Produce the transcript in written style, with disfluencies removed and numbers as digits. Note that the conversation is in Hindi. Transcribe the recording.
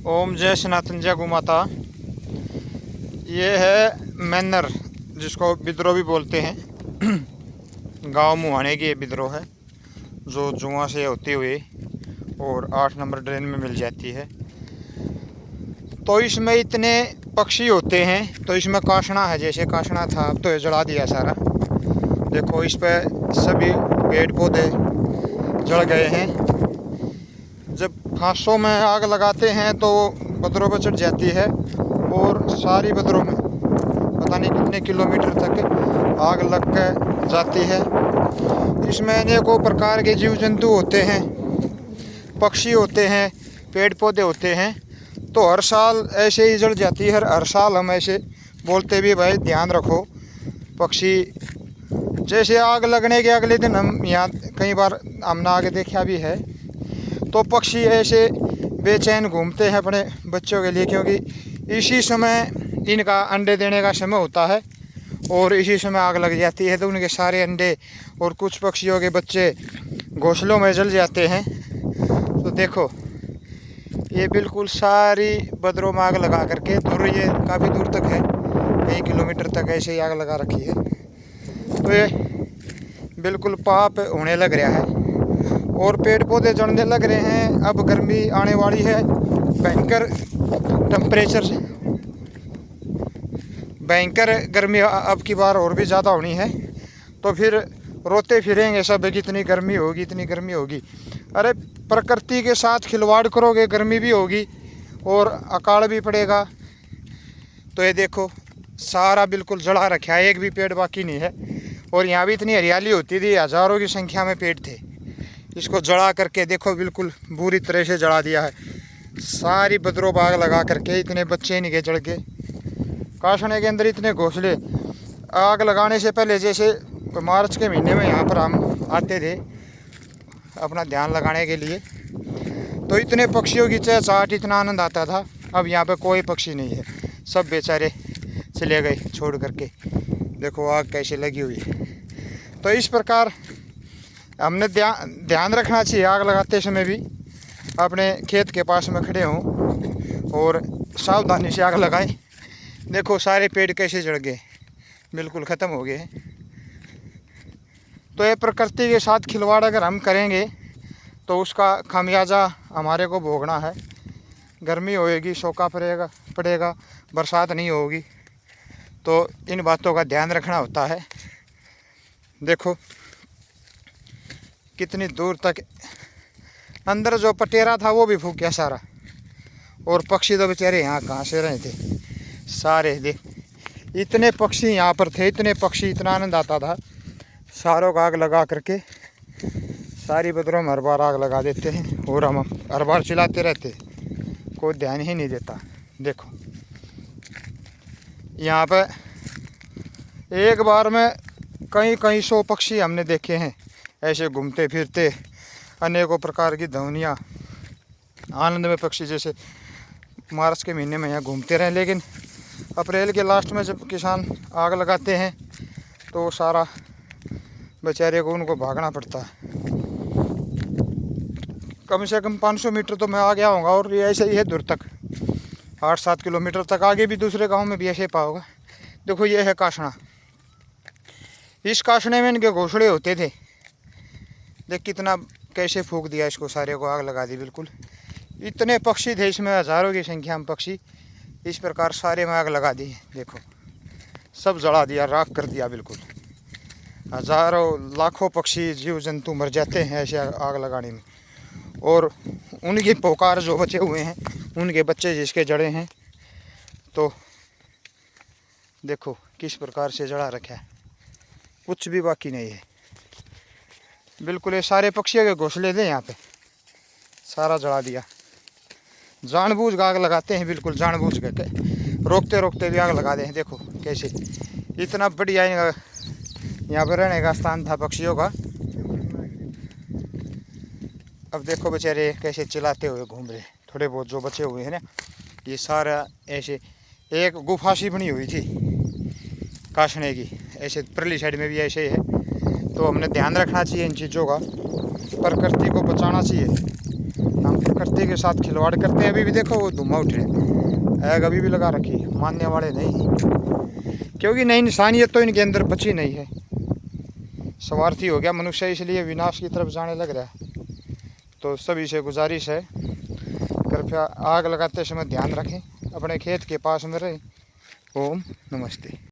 ओम जय सनातन जय गौ माता। ये है मैनर, जिसको विद्रोह भी बोलते हैं। गांव मुहाने की ये विद्रोह है, जो जुआ से होती हुई और 8 नंबर ड्रेन में मिल जाती है। तो इसमें इतने पक्षी होते हैं, तो इसमें काशना है, जैसे काशना था अब तो ये जला दिया सारा। देखो इस पे सभी पेड़ पौधे जल गए हैं। जब घासों में आग लगाते हैं तो बदरों पर चढ़ जाती है और सारी बदरों में पता नहीं कितने किलोमीटर तक आग लग के जाती है। इसमें अनेकों प्रकार के जीव जंतु होते हैं, पक्षी होते हैं, पेड़ पौधे होते हैं। तो हर साल ऐसे ही जल जाती है। हर साल हम ऐसे बोलते भी भाई ध्यान रखो। पक्षी जैसे आग लगने के अगले दिन हम यहाँ कई बार हमने आगे देखा भी है, तो पक्षी ऐसे बेचैन घूमते हैं अपने बच्चों के लिए, क्योंकि इसी समय इनका अंडे देने का समय होता है और इसी समय आग लग जाती है। तो उनके सारे अंडे और कुछ पक्षियों के बच्चे घोंसलों में जल जाते हैं। तो देखो ये बिल्कुल सारी बदरों में आग लगा करके दूर, ये काफ़ी दूर तक है, कई किलोमीटर तक ऐसे ही आग लगा रखी है। तो ये बिल्कुल पाप होने लग रहा है और पेड़ पौधे जलने लग रहे हैं। अब गर्मी आने वाली है, भयंकर टेम्परेचर, भयंकर गर्मी अब की बार और भी ज़्यादा होनी है। तो फिर रोते फिरेंगे सब कि इतनी गर्मी होगी, इतनी गर्मी होगी। अरे प्रकृति के साथ खिलवाड़ करोगे, गर्मी भी होगी और अकाल भी पड़ेगा। तो ये देखो सारा बिल्कुल जला रखा है, एक भी पेड़ बाकी नहीं है। और यहाँ भी इतनी हरियाली होती थी, हज़ारों की संख्या में पेड़ थे। इसको जला करके देखो बिल्कुल बुरी तरह से जला दिया है। सारी बदरों बाग लगा करके इतने बच्चे निके जल गए। काशने के अंदर इतने घोंसले। आग लगाने से पहले जैसे मार्च के महीने में यहाँ पर हम आते थे अपना ध्यान लगाने के लिए, तो इतने पक्षियों की चहचहाट, इतना आनंद आता था। अब यहाँ पे कोई पक्षी नहीं है, सब बेचारे चले गए छोड़ करके। देखो आग कैसे लगी हुई है। तो इस प्रकार हमने ध्यान रखना चाहिए आग लगाते समय भी। अपने खेत के पास में खड़े हों और सावधानी से आग लगाएं। देखो सारे पेड़ कैसे जल गए, बिल्कुल ख़त्म हो गए हैं। तो ये प्रकृति के साथ खिलवाड़ अगर हम करेंगे तो उसका खामियाजा हमारे को भोगना है। गर्मी होएगी, सूखा पड़ेगा, बरसात नहीं होगी। तो इन बातों का ध्यान रखना होता है। देखो कितनी दूर तक अंदर जो पटेरा था वो भी फूक गया सारा, और पक्षी तो बेचारे यहाँ कहाँ से रहे थे सारे। देख इतने पक्षी यहाँ पर थे, इतने पक्षी, इतना आनंद आता था। सारों को आग लगा करके सारी बदरों में हर बार आग लगा देते हैं और हम हर बार चिल्लाते रहते, कोई ध्यान ही नहीं देता। देखो यहाँ पे एक बार में कई 100 पक्षी हमने देखे हैं ऐसे घूमते फिरते, अनेकों प्रकार की ध्वनियाँ, आनंद में पक्षी जैसे मार्च के महीने में यहाँ घूमते रहे। लेकिन अप्रैल के लास्ट में जब किसान आग लगाते हैं तो सारा बेचारे को उनको भागना पड़ता है। कम से कम 500 मीटर तो मैं आ गया होगा, और ये ऐसे ही है दूर तक, 8-7 किलोमीटर तक आगे भी दूसरे गांव में भी ऐसे पाओगा। देखो ये है काशना। इस काशने में इनके घोंसले होते थे। देख कितना कैसे फूंक दिया इसको, सारे को आग लगा दी बिल्कुल। इतने पक्षी थे इसमें, हज़ारों की संख्या में पक्षी, इस प्रकार सारे में आग लगा दी। देखो सब जला दिया, राख कर दिया बिल्कुल। हज़ारों लाखों पक्षी जीव जंतु मर जाते हैं ऐसे आग लगाने में, और उनकी पुकार जो बचे हुए हैं, उनके बच्चे जिसके जड़े हैं। तो देखो किस प्रकार से जला रखा है, कुछ भी बाकी नहीं है बिल्कुल। ये सारे पक्षियों के घोंसले थे, यहाँ पे सारा जला दिया। जानबूझ आग लगाते हैं, बिल्कुल जानबूझ करके, रोकते रोकते भी आग लगा दें। देखो कैसे, इतना बढ़िया यहाँ पर रहने का स्थान था पक्षियों का। अब देखो बेचारे कैसे चिल्लाते हुए घूम रहे। थोड़े बहुत जो बचे हुए हैं ना, ये सारा ऐसे एक गुफा सी बनी हुई थी काशने की, ऐसे परली साइड में भी ऐसे ही है। तो हमने ध्यान रखना चाहिए इन चीज़ों का, प्रकृति को बचाना चाहिए। हम प्रकृति के साथ खिलवाड़ करते हैं। अभी भी देखो वो धुआं उठ रहे, आग अभी भी लगा रखी, मानने वाले नहीं, क्योंकि नई इंसानियत तो इनके अंदर बची नहीं है। स्वार्थी हो गया मनुष्य, इसलिए विनाश की तरफ जाने लग रहा है। तो सभी से गुजारिश है, कृपया आग लगाते समय ध्यान रखें, अपने खेत के पास में रहें। ओम नमस्ते।